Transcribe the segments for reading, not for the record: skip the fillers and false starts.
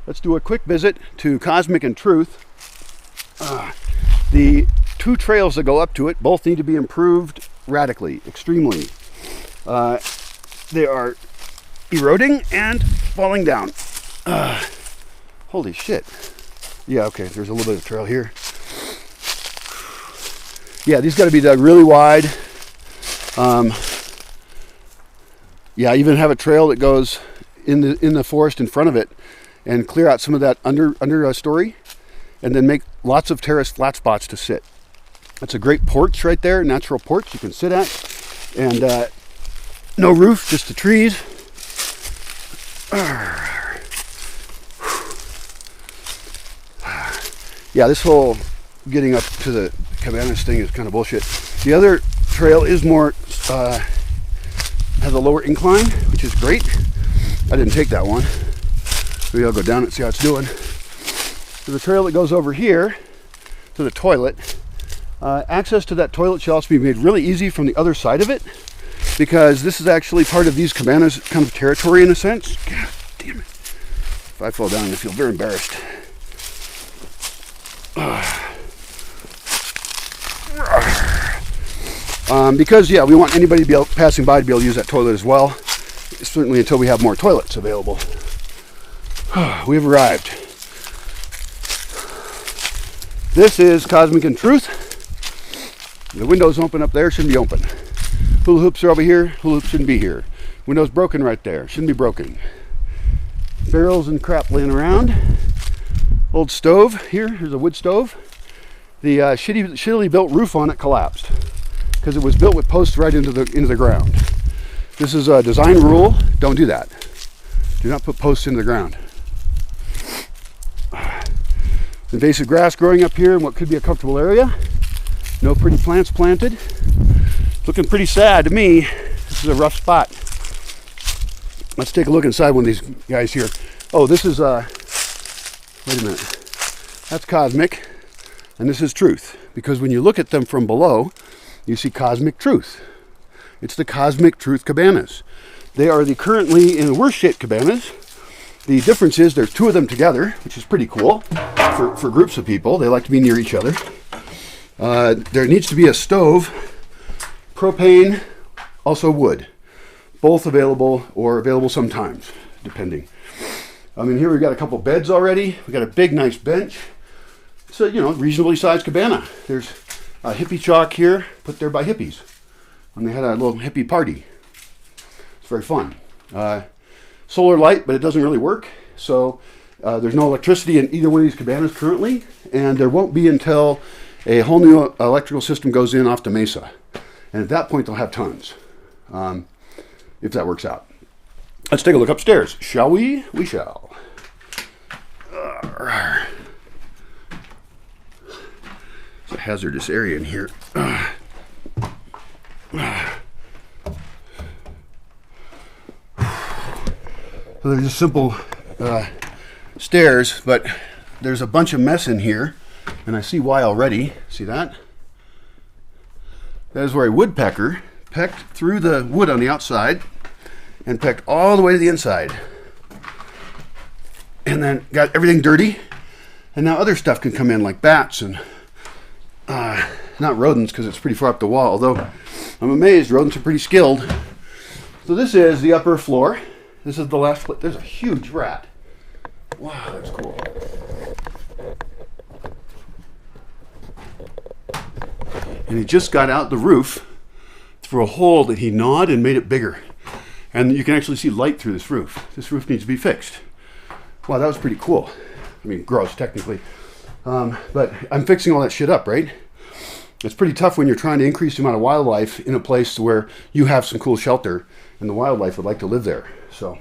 Let's do a quick visit to Cosmic and Truth. The two trails that go up to it both need to be improved radically, extremely. They are eroding and falling down. Holy shit. Yeah, okay, there's a little bit of trail here. Yeah, these got to be dug really wide. Yeah, even have a trail that goes in the forest in front of it and clear out some of that under story, and then make lots of terraced flat spots to sit. That's a great porch right there, natural porch you can sit at, and no roof, just the trees. Yeah, this whole getting up to the cabanas thing is kind of bullshit. The other trail is more, has a lower incline, which is great. I didn't take that one. Maybe I'll go down and see how it's doing. So the trail that goes over here to the toilet, access to that toilet should also be made really easy from the other side of it, because this is actually part of these cabanas kind of territory in a sense. God damn it. If I fall down, I feel very embarrassed. Because yeah, we want anybody to be passing by to be able to use that toilet as well, certainly until we have more toilets available. We have arrived. This is Cosmic and Truth. The windows open up there, shouldn't be open. Hula hoops are over here, hula hoops shouldn't be here. Windows broken right there, shouldn't be broken. Barrels and crap laying around. Old stove here, here's a wood stove. The shittily built roof on it collapsed because it was built with posts right into the ground. This is a design rule, don't do that. Do not put posts into the ground. Invasive grass growing up here in what could be a comfortable area. No pretty plants planted. It's looking pretty sad to me. This is a rough spot. Let's take a look inside one of these guys here. Oh, this is, wait a minute. That's Cosmic, and this is Truth. Because when you look at them from below, you see Cosmic Truth. It's the Cosmic Truth cabanas. They are currently in the worst shape cabanas. The difference is there's two of them together, which is pretty cool for groups of people. They like to be near each other. There needs to be a stove, propane, also wood. Both available, or available sometimes, depending. I mean, here we've got a couple beds already. We've got a big, nice bench. It's a, reasonably sized cabana. There's a hippie chalk here, put there by hippies when they had a little hippie party. It's very fun. Solar light, but it doesn't really work. So there's no electricity in either one of these cabanas currently, and there won't be until a whole new electrical system goes in off the mesa. And at that point, they'll have tons, if that works out. Let's take a look upstairs, shall we? We shall. It's a hazardous area in here. So they're just simple stairs, but there's a bunch of mess in here, and I see why already. See that? That is where a woodpecker pecked through the wood on the outside and pecked all the way to the inside, and then got everything dirty, and now other stuff can come in like bats and not rodents, because it's pretty far up the wall, although I'm amazed rodents are pretty skilled. So this is the upper floor. This is the last flip. There's a huge rat. Wow, that's cool. And he just got out the roof through a hole that he gnawed and made it bigger. And you can actually see light through this roof. This roof needs to be fixed. Wow, that was pretty cool. I mean, gross, technically. But I'm fixing all that shit up, right? It's pretty tough when you're trying to increase the amount of wildlife in a place where you have some cool shelter and the wildlife would like to live there. So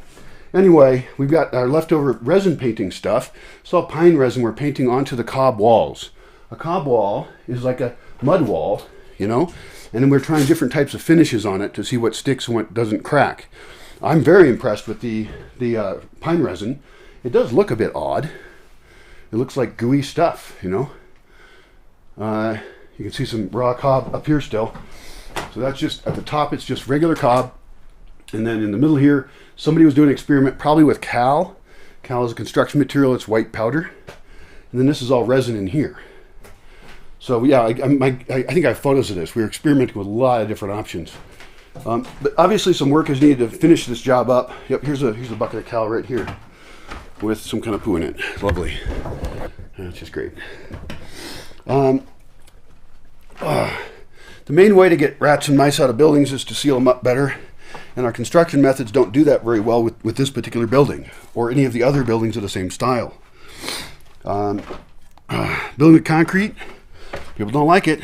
anyway, we've got our leftover resin painting stuff. It's all pine resin we're painting onto the cob walls. A cob wall is like a mud wall, and then we're trying different types of finishes on it to see what sticks and what doesn't crack. I'm very impressed with the pine resin. It does look a bit odd. It looks like gooey stuff, You can see some raw cob up here still. So that's just, at the top it's just regular cob. And then in the middle here, somebody was doing an experiment probably with cal Cal is a construction material. It's white powder. And then this is all resin in here. So yeah, I think I have photos of this. We were experimenting with a lot of different options. But obviously some work is needed to finish this job up. Yep, here's a bucket of Cal right here with some kind of poo in it. It's lovely. That's just great. The main way to get rats and mice out of buildings is to seal them up better. And our construction methods don't do that very well with this particular building or any of the other buildings of the same style. Building with concrete, people don't like it.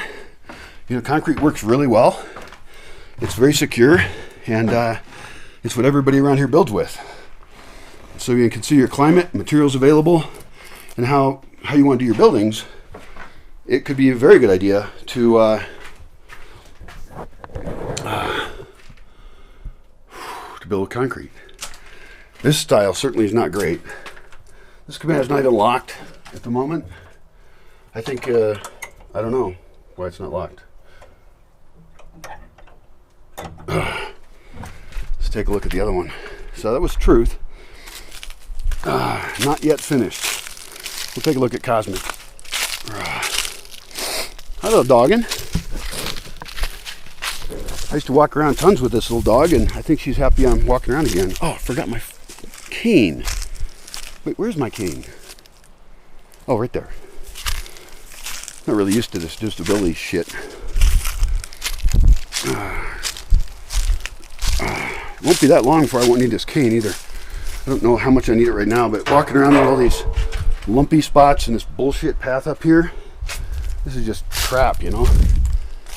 You know, concrete works really well. It's very secure, and it's what everybody around here builds with. So you can consider your climate, materials available, and how you want to do your buildings. It could be a very good idea to build with concrete. This style certainly is not great. This cabinet is not even locked at the moment. I think, I don't know why it's not locked. Let's take a look at the other one. So that was Truth. Not yet finished. We'll take a look at Cosmic. Hello, doggin. I used to walk around tons with this little dog, and I think she's happy I'm walking around again. Oh, I forgot my cane. Wait, where's my cane? Oh, right there. Not really used to this disability shit. It won't be that long before I won't need this cane either. I don't know how much I need it right now, but walking around with all these lumpy spots and this bullshit path up here, this is just crap, you know.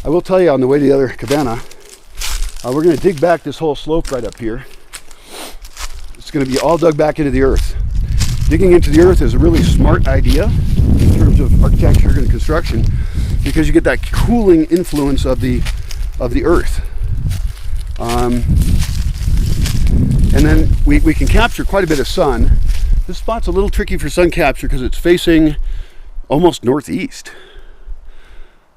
I will tell you, on the way to the other cabana, we're going to dig back this whole slope right up here. It's going to be all dug back into the earth. Digging into the earth is a really smart idea in terms of architecture and construction, because you get that cooling influence of the earth. And then we can capture quite a bit of sun. This spot's a little tricky for sun capture because it's facing almost northeast.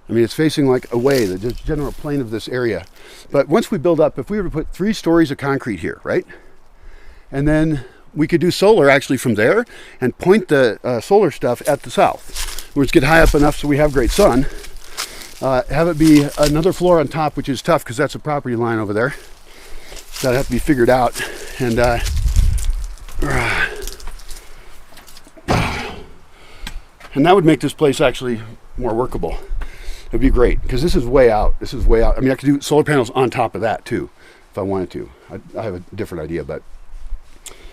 I mean, it's facing like away, the general plane of this area. But once we build up, if we were to put 3 stories of concrete here, right? And then we could do solar actually from there and point the solar stuff at the south. Let's get high up enough so we have great sun. Have it be another floor on top, which is tough because that's a property line over there. That'll have to be figured out. And that would make this place actually more workable. It'd be great because this is way out. This is way out. I mean, I could do solar panels on top of that too, if I wanted to. I have a different idea, but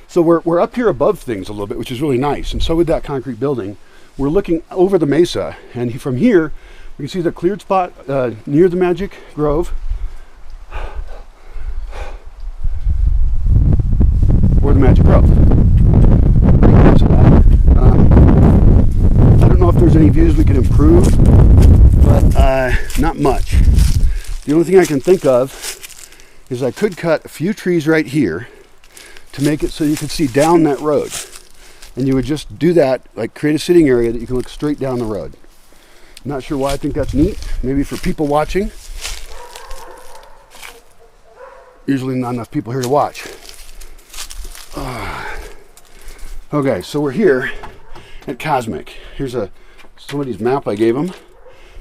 so we're up here above things a little bit, which is really nice. And so with that concrete building, we're looking over the mesa, and from here we can see the cleared spot near the Magic Grove, or the Magic Grove. I don't know if there's any views we can improve, but not much. The only thing I can think of is I could cut a few trees right here to make it so you could see down that road. And you would just do that, like create a sitting area that you can look straight down the road. I'm not sure why I think that's neat. Maybe for people watching. Usually not enough people here to watch. Okay, so we're here at Cosmic. Here's somebody's map I gave them.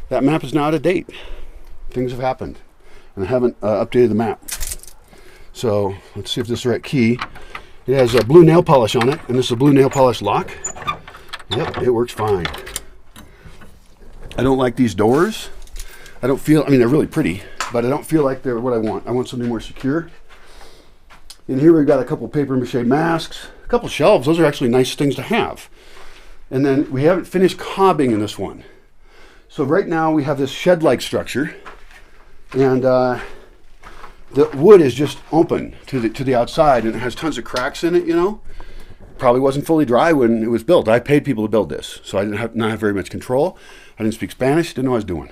That map is now out of date. Things have happened, and I haven't updated the map. So let's see if this is the right key. It has a blue nail polish on it, and this is a blue nail polish lock. Yep, it works fine. I don't like these doors. I mean, they're really pretty, but I don't feel like they're what I want. I want something more secure. In here we've got a couple paper mache masks, a couple shelves. Those are actually nice things to have. And then we haven't finished cobbing in this one. So right now we have this shed-like structure, and the wood is just open to the outside, and it has tons of cracks in it, you know. Probably wasn't fully dry when it was built. I paid people to build this, so I didn't not have very much control. I didn't speak Spanish, didn't know what I was doing.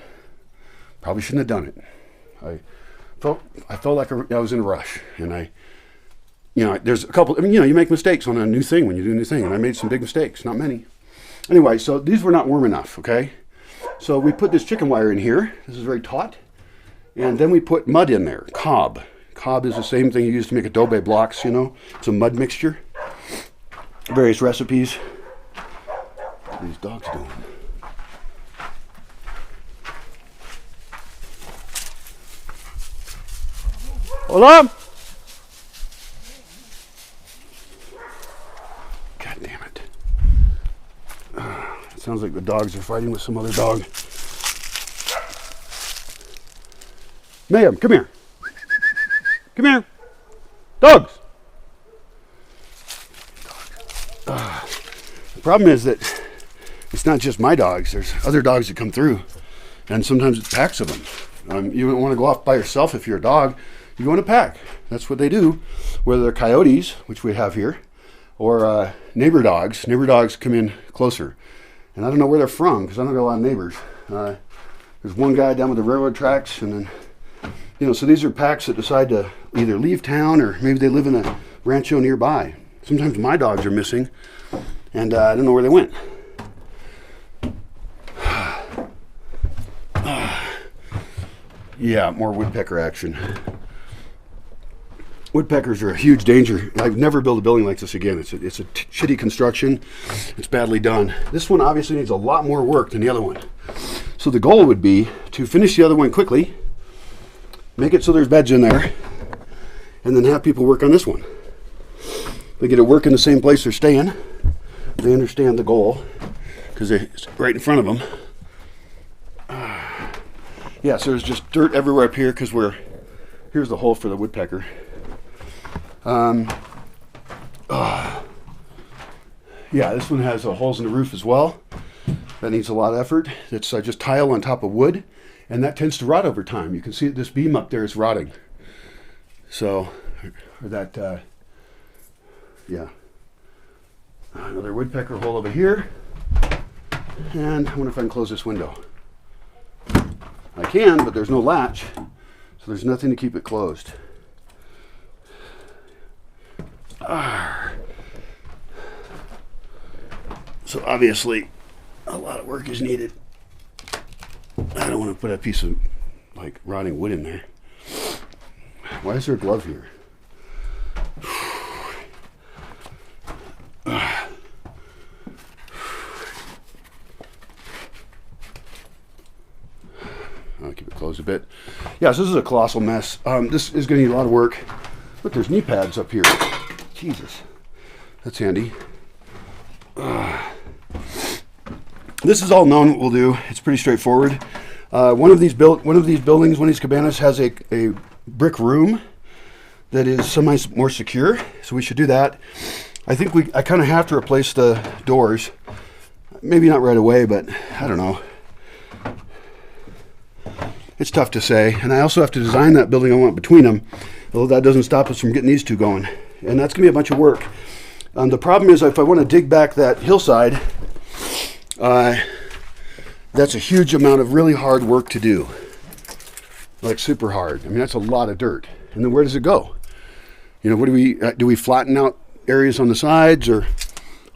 Probably shouldn't have done it. I felt like I was in a rush, and there's a couple, I mean, you make mistakes on a new thing when you do a new thing, and I made some big mistakes, not many. Anyway, so these were not warm enough, okay? So we put this chicken wire in here. This is very taut. And then we put mud in there, cob. Cob is the same thing you use to make adobe blocks, you know. It's a mud mixture. various recipes. What are these dogs doing? Hola! God damn it. It sounds like the dogs are fighting with some other dog. Mayhem, come here. Come here. Dogs! The problem is that it's not just my dogs. There's other dogs that come through. And sometimes it's packs of them. You don't want to go off by yourself if you're a dog. You go in a pack. That's what they do. Whether they're coyotes, which we have here, or neighbor dogs. Neighbor dogs come in closer. And I don't know where they're from because I don't got a lot of neighbors. There's one guy down with the railroad tracks, and then, you know, so these are packs that decide to either leave town or maybe they live in a rancho nearby. Sometimes my dogs are missing, and I don't know where they went. Yeah, more woodpecker action. Woodpeckers are a huge danger. I've never built a building like this again. It's a shitty construction. It's badly done. This one obviously needs a lot more work than the other one. So the goal would be to finish the other one quickly, make it so there's beds in there, and then have people work on this one. They get to work in the same place they're staying. They understand the goal because it's right in front of them. Yeah, so there's just dirt everywhere up here because here's the hole for the woodpecker. Yeah, this one has holes in the roof as well. That needs a lot of effort. It's just tile on top of wood, and that tends to rot over time. You can see this beam up there is rotting. So, yeah. Another woodpecker hole over here. And I wonder if I can close this window. I can, but there's no latch, so there's nothing to keep it closed. So obviously, a lot of work is needed. I don't want to put a piece of like rotting wood in there. Why is there a glove here? I'll keep it closed a bit. Yes, this is a colossal mess. This is going to need a lot of work. Look, there's knee pads up here. Jesus, that's handy. This is all known what we'll do. It's pretty straightforward. One of these buildings, one of these cabanas has a brick room that is more secure, so we should do that. I think I kind of have to replace the doors. Maybe not right away, but I don't know. It's tough to say. And I also have to design that building I want between them, although that doesn't stop us from getting these two going. And that's going to be a bunch of work. The problem is if I want to dig back that hillside, that's a huge amount of really hard work to do. Like super hard. I mean, that's a lot of dirt. And then where does it go? You know, what do we flatten out areas on the sides, or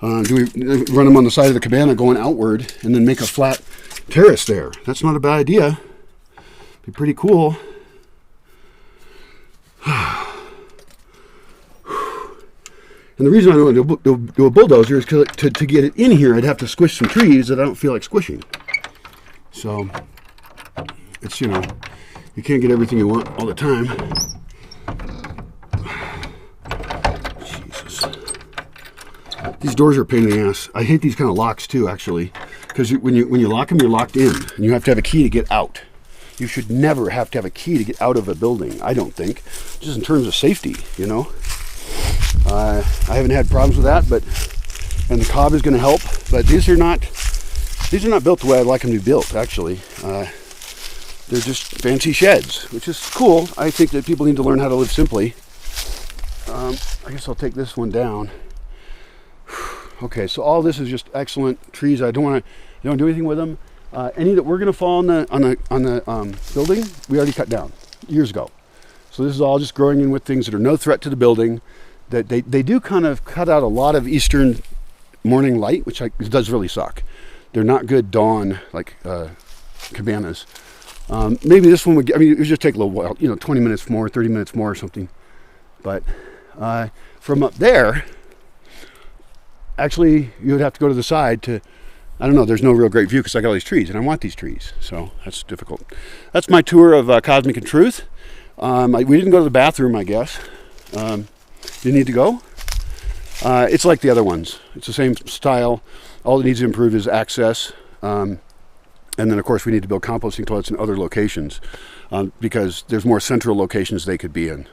do we run them on the side of the cabana going outward and then make a flat terrace there? That's not a bad idea. Be pretty cool. And the reason I don't want to do a bulldozer is because to get it in here, I'd have to squish some trees that I don't feel like squishing. So it's, you know, you can't get everything you want all the time. Jesus. These doors are a pain in the ass. I hate these kind of locks too, actually, because when you lock them, you're locked in, and you have to have a key to get out. You should never have to have a key to get out of a building, I don't think, just in terms of safety, you know. I haven't had problems with that, and the cob is going to help. But these are not built the way I'd like them to be built. Actually, they're just fancy sheds, which is cool. I think that people need to learn how to live simply. I guess I'll take this one down. Okay, so all this is just excellent trees. I don't do anything with them. Any that were going to fall on the building, we already cut down years ago. So this is all just growing in with things that are no threat to the building. That they do kind of cut out a lot of eastern morning light, which does really suck. They're not good dawn like cabanas. Maybe this one would. It would just take a little while, 20 minutes more, 30 minutes more, or something. But from up there, actually, you would have to go to the side to, I don't know, there's no real great view because I got all these trees, and I want these trees, so that's difficult. That's my tour of Cosmic and Truth. We didn't go to the bathroom, I guess. You need to go? It's like the other ones. It's the same style. All it needs to improve is access. And then, of course, we need to build composting toilets in other locations because there's more central locations they could be in.